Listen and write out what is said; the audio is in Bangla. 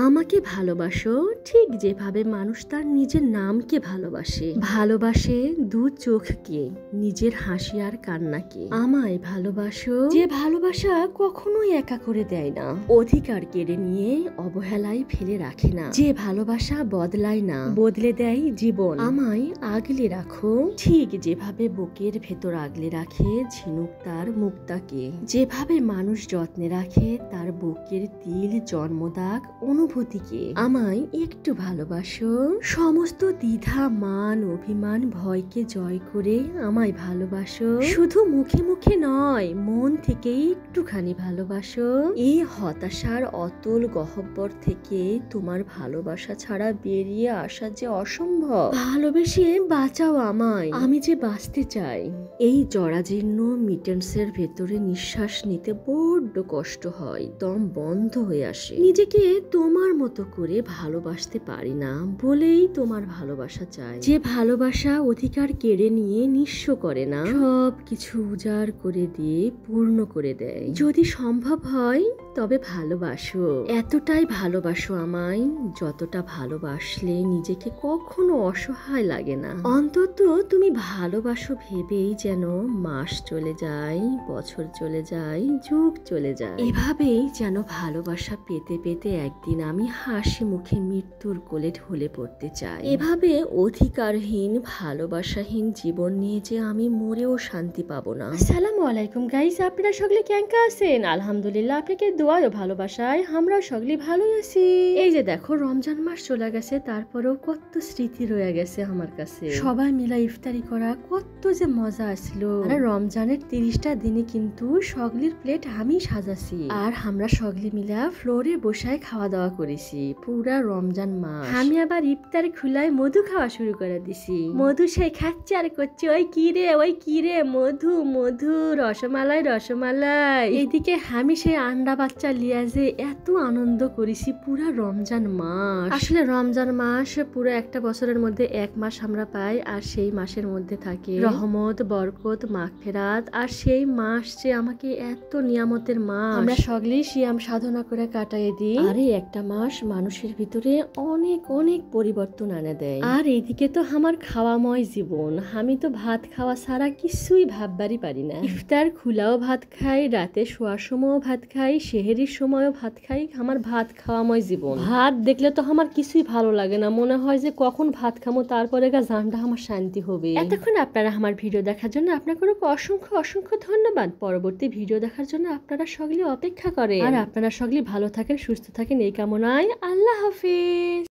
আমাকে ভালোবাসো ঠিক যেভাবে মানুষ তার নিজের নামকে ভালোবাসে দু চোখকে, নিজের হাসি আর কান্নাকে। আমায় ভালোবাসো যে ভালোবাসা কখনোই একা করে দেয় না, অধিকার কেড়ে নিয়ে অবহেলায় ফেলে রাখে না, যে ভালোবাসা বদলায় না, বদলে দেয় জীবন। আমায় আগলে রাখো ঠিক যেভাবে বুকের ভেতর আগলে রাখে ঝিনুক তার মুক্তাকে, যেভাবে মানুষ যত্নে রাখে তার বুকের তিল জন্মদাগ অনুভূতিকে। আমায় একটু ভালোবাসো, সমস্ত দ্বিধা মান অভিমান ভয়কে জয় করে আমায় ভালোবাসো। শুধু মুখে মুখে নয়, মন থেকে একটুখানি ভালোবাসো। এই হতাশার অতল গহ্বর থেকে তোমার ভালোবাসা ছাড়া বেরিয়ে আসা যে অসম্ভব। ভালোবেসে বাঁচাও আমায়, আমি যে বাঁচতে চাই। এই জরাজীর্ণ মিটেন্সের ভেতরে নিঃশ্বাস নিতে বড্ড কষ্ট হয়, দম বন্ধ হয়ে আসে। নিজেকে তোমার মতো করে ভালোবাসতে পারি না বলেই তোমার ভালোবাসা চাই, যে ভালোবাসা অধিকার কেড়ে নিয়ে নিঃস্ব করে না, সব কিছু উজাড় করে দিয়ে পূর্ণ করে দেয়। যদি সম্ভব হয় তবে ভালোবাসো, এতটাই ভালোবাসো আমায় যতটা ভালোবাসলে নিজেকে কখনো অসহায় লাগে না। অন্তত তুমি ভালোবাসো ভেবেই যেন মাস চলে যায়, বছর চলে যায়, যুগ চলে যায়। এভাবেই যেন ভালোবাসা পেতে পেতে একদিন আমি হাসি মুখে মৃত্যুর কোলে ঢলে পড়তে চাই। এভাবে অধিকারহীন ভালোবাসাহীন জীবন নিয়ে যে আমি মরেও শান্তি পাবো না। আসসালামু আলাইকুম গাইস, আপনারা সকলে কেমন আছেন? আলহামদুলিল্লাহ, আপনাকে দোয়া ও ভালোবাসায় আমরা সকলে ভালোই আছি। এই যে দেখো, রমজান মাস চলে গেছে, তারপরেও কত স্মৃতি রয়ে গেছে আমার কাছে। সবাই মিলা ইফতারি করা কত যে মজা আসলো। আর রমজানের 30টা দিনে কিন্তু সগলির প্লেট আমি সাজাছি, আর আমরা সগলি মিলা ফ্লোরে বসায় খাওয়া দাওয়া করেছি পুরা রমজান মাস। আমি আবার ইফতার খুলায় মধু খাওয়া শুরু করে দিছি। মধু সে খাচ্ছে আর করছে ওই কি রে মধু মধু, রসমালাই রসমালাই। এইদিকে আমি সেই আন্ডা বাচ্চা লিয়া যে এত আনন্দ করেছি পুরা রমজান মাস। আসলে রমজান মাস পুরো একটা বছরের মধ্যে এক মাস আমরা পাই, আর সেই মাসের মধ্যে থাকে রহমত বরকত মাগফিরাত। আর সেই মাস যে আমাকে এত নিয়ামতের মাস, আমরা সকলেই সিয়াম সাধনা করে কাটাই দিই। আর এই একটা মাস মানুষের ভিতরে অনেক অনেক পরিবর্তন আনে দেয়। আর এইদিকে তো আমার খাওয়াময় জীবন, আমি তো ভাত খাওয়া ছাড়া কিছুই ভাববারই পারি না। ইফতার খুলাও ভাত খাই, রাতে শোয়ার সময়ও ভাত খাই, সেহেরির সময়ও ভাত খাই। আমার ভাত খাওয়াময় জীবন। ভাত দেখলে তো আমার কিছুই ভালো লাগে না, মনে হয় যে কখন ভাত খামো, তারপরে জানটা আমার শান্তি হবে। এতক্ষণ আপনারা আমার ভিডিও দেখার জন্য আপনাকে অসংখ্য অসংখ্য ধন্যবাদ। পরবর্তী ভিডিও দেখার জন্য আপনারা সকলে অপেক্ষা করেন। আর আপনারা সকলে ভালো থাকেন, সুস্থ থাকেন এই কামনায়। আল্লাহ হাফেজ।